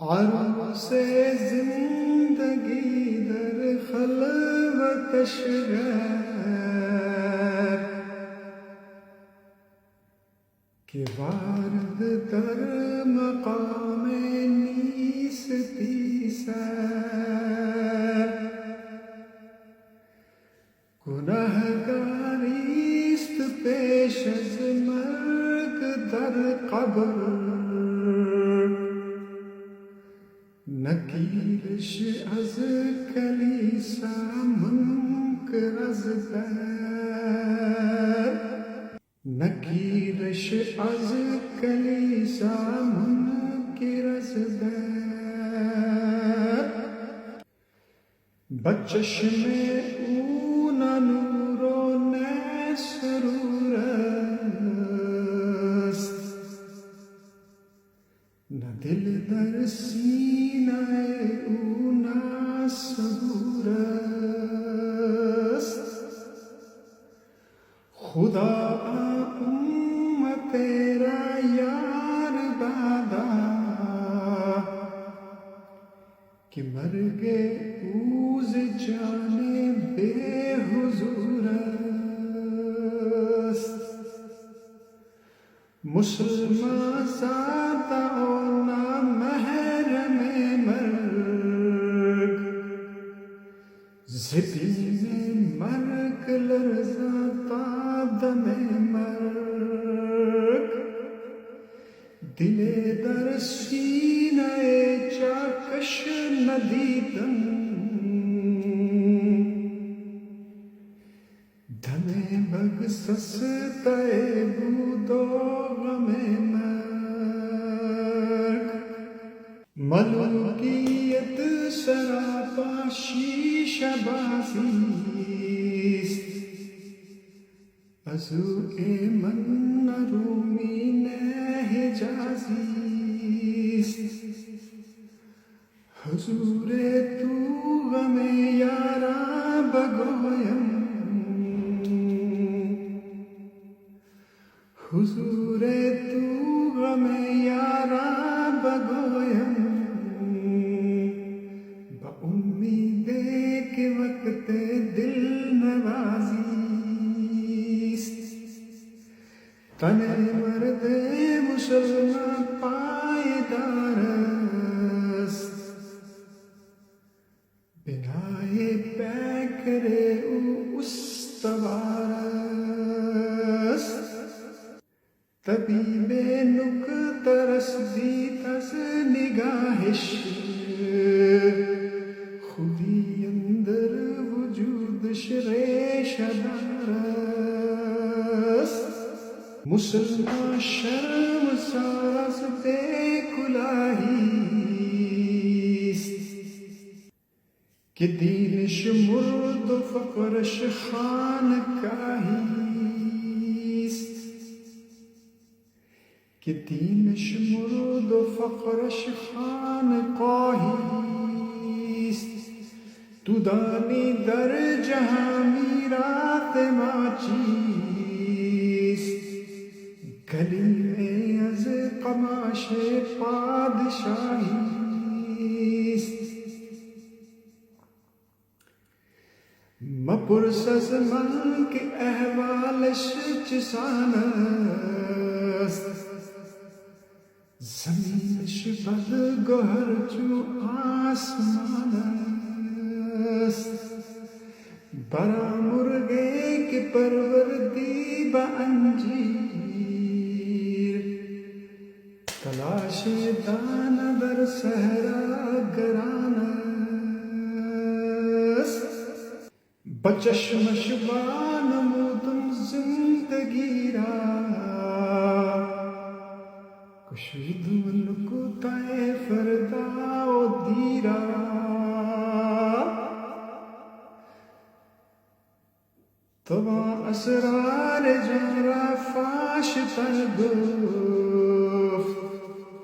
عروس زندگی در خلوتش گر کہ وارد در مقام نیستی سر گناہگاریست پیش از مرگ در قبر نکیرش از کلیسا منکر از در نکیرش از کلیسا منکر از در بچشم او نه نور و نه سرور است نه دل در سینه او نه صبور است خدا امت را یار بادا کہ مرگ اوز جان بے حضور است مسلمان زادہ و نامحرم مرگ زبین مرگ لرزا تا دم مرگ دل در سینہ چاکش ندیدم دم بگسستا بود و غم مرگ ملوکیت سراپا شیشه بازیست ازو من رومین حجازیست حضور تو غم یارا بگویم حضور تو غم یارا بگویم با امید کہ وقت دل نوازیست تن مرد مسلمان پائیدار است بنائے پیکر او استوار است طبیب نکته رسید از نگاهش خودی اندر وجودش ریشه دار است مسلمان شرمسار از بے کلاهیست که دینش مرد و فقرش خانقاهیست کہ دینش مرد و فقرش خانقاهیست تو دانی در جهان میرات ما چیست گلی از قماش پادشاهیست مپرس از من که احوالش چسان است زمینش بد گوهر چو آسمان است برا مرغے کے پروردی با انجیر تلاش دان در صحرا گران است بچشمش وانمودم زندگی را کشید ملکو تائے فردا و دیرا تبا اسرار جارا فاش تنگفت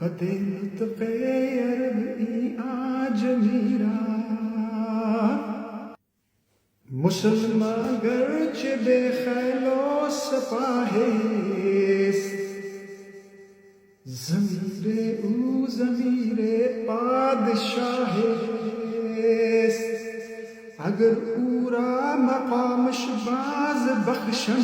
قدیت غیر ای آج میرا مسلمان گرچه بے خیل و سپاہیست ضمیر او ضمیر پادشاہ اگر او را مقامش باز بخشن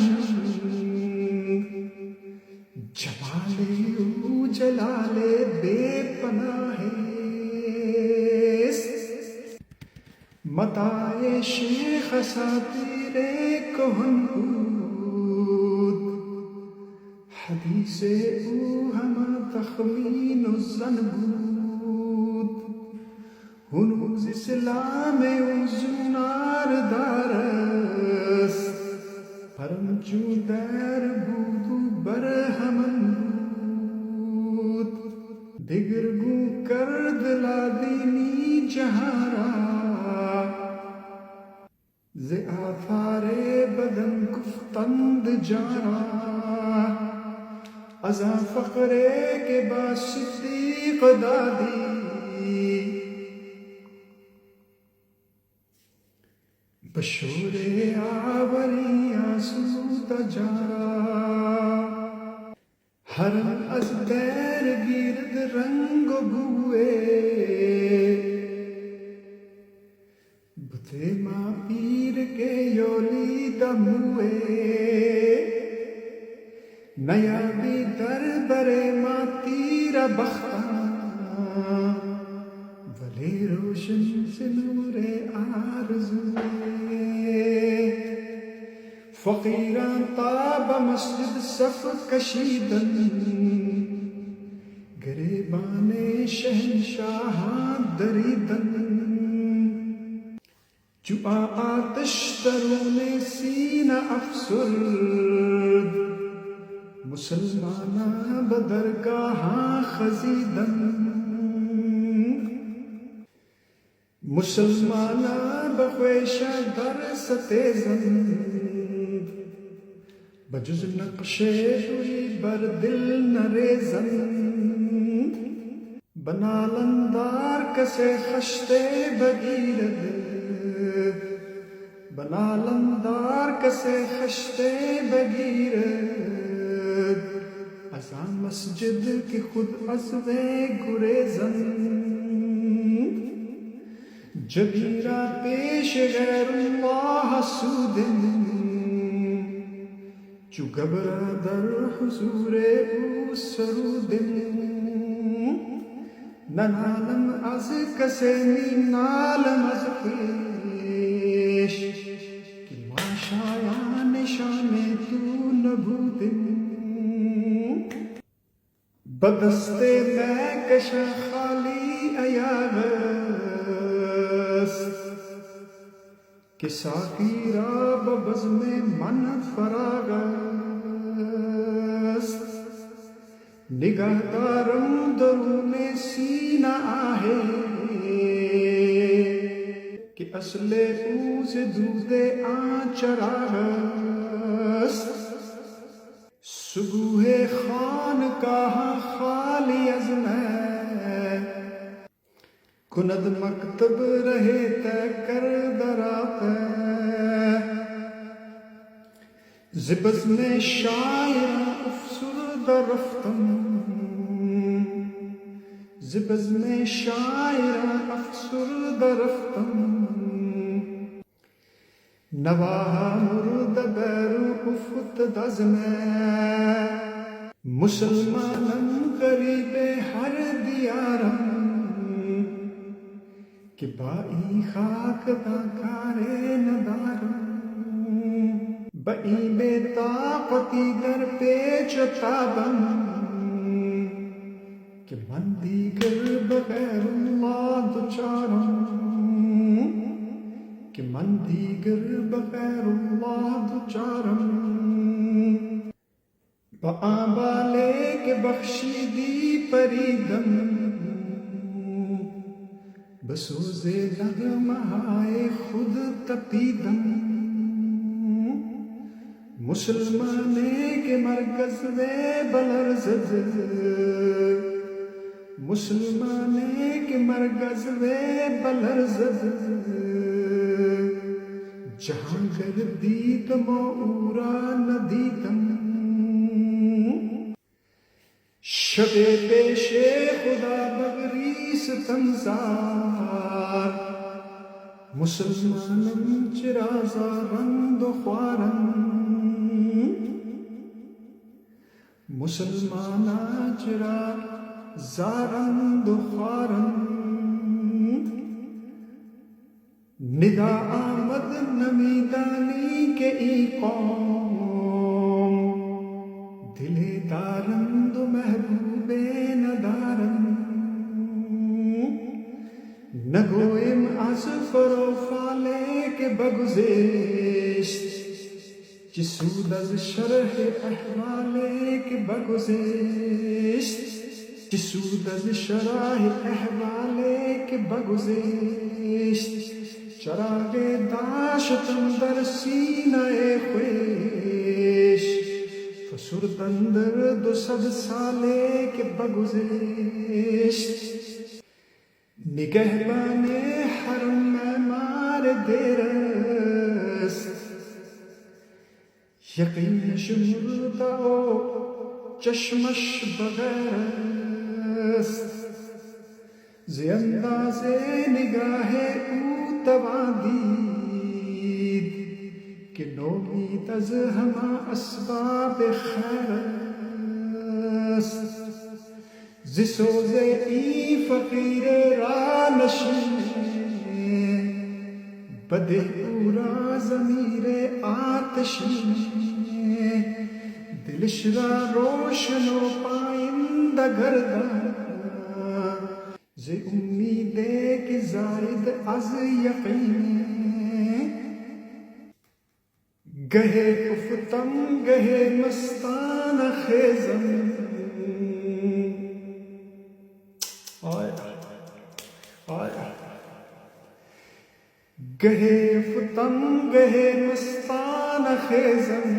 جمال او جلال بے پناہ متاع شیخ اساطیر کہن بود حدیث او ہما تخمین و زن بود هنوز اسلام او زنار دارست پرمچو در بود و برهمن بود دگرگو کرد لادینی جهارا ز آثار بدن کفتند جارا ازا فقرے کے با صدیق دادی بشور آوری آسود جارا ہر از دیر گرد رنگ بوئے بتے ماں پیر کے یولی دموئے نیا بھی در برے ماں تیرا بختاں ولی روشن سے نور آرزوئے فقیران تاب مسجد صف کشیدن گریبان شہنشاہ دریدن جو آتش درون سینہ افسرد مسلمانہ بدرگاہاں خزیدن مسلمانہ بخویشہ در ستیزن بجز نقش ہوئی بر دل نریزن بنالندار کسے خشتے بگیرد بنالندار کسے خشتے بگیرد ازا مسجد کی خود ازوے گریزن جبیرہ پیش غیر اللہ سودن چو گبرہ در حضور او سرودن ننالم از کسے نالم از پیش کہ ماشایا نشان تو نبودن بدستے میں کشا خالی ایاغست کہ ساقی را ببزم من فراغست نگاہ دارم درون سینہ آہے کہ اصل او سے دود آنچراغست سبوہ خان کہاں خالی از میں کند مکتب رہے تے کر دراتے زبز میں شاعر افسرد رفتم زبز میں شاعر افسرد رفتم نواہ مرد بیرو افت دزمے مسلمانم غریب ہر دیارم کہ بائی خاک دا کارے ندارم بائی بے طاقتی در پیچ تابم کہ من دیگر بغیر اللہ دچارم کہ من دیگر بغیر اللہ دچارم بآبالے کے بخشی دی پریدم بسوز نغمہائے خود تپیدم مسلمانے کے مرکز میں بلرزد مسلمانے کے مرکز میں بلرزد جہاں گردیدم اورا ندیدم شب ستمزار مسلمانم چرا زارند و خوارند مسلمانا چرا زارند و خوارند ندا آمد نمیدانی کہ ای قوم دل دارند و محبوب ندارند نگویم از فروفالک بگذشت چه سود از شرح احوالک بگذشت چه سود از شرح احوالک بگذشت چراغ داشتم در سینه خویش فسردن در 200 ساله که بگذشت نگهبان حرم معمار دیر است یقینش مرده و چشمش بغیر است زی انداز نگاه او توان دید که نومید از همه اسباب خیر است زی سوز ای فقیر را نشین بده او را ضمیر آتشین دلش را روشن و پائندہ گردان زی امید کہ زائد از یقین گہے افتم گہے مستان خیزم گہے افتم گہے مستان خیزم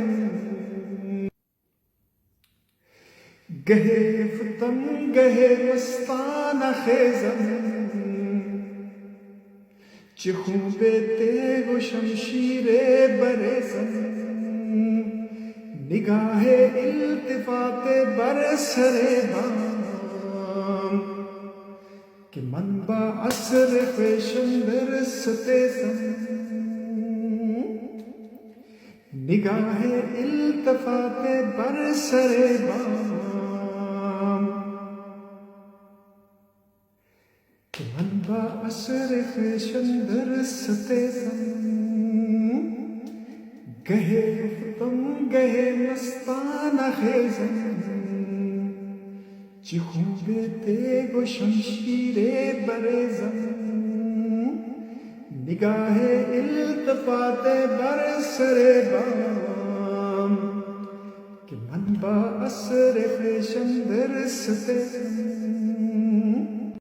گہے فتم گہے مستان خیزم چه خوب تیغ و شمشیر بریزم نگاہ التفات بر سر بام کہ من با اثر خیشم در ستیزم نگاہ التفات بر سر بام کہ من با اثر خیشم در ستیزم گہے افتم گہے مستان خیزم چه خوب تیغ و شمشیر بریزم نگاہ التفات بر سر بام کہ من با اثر خیشم در ستیزم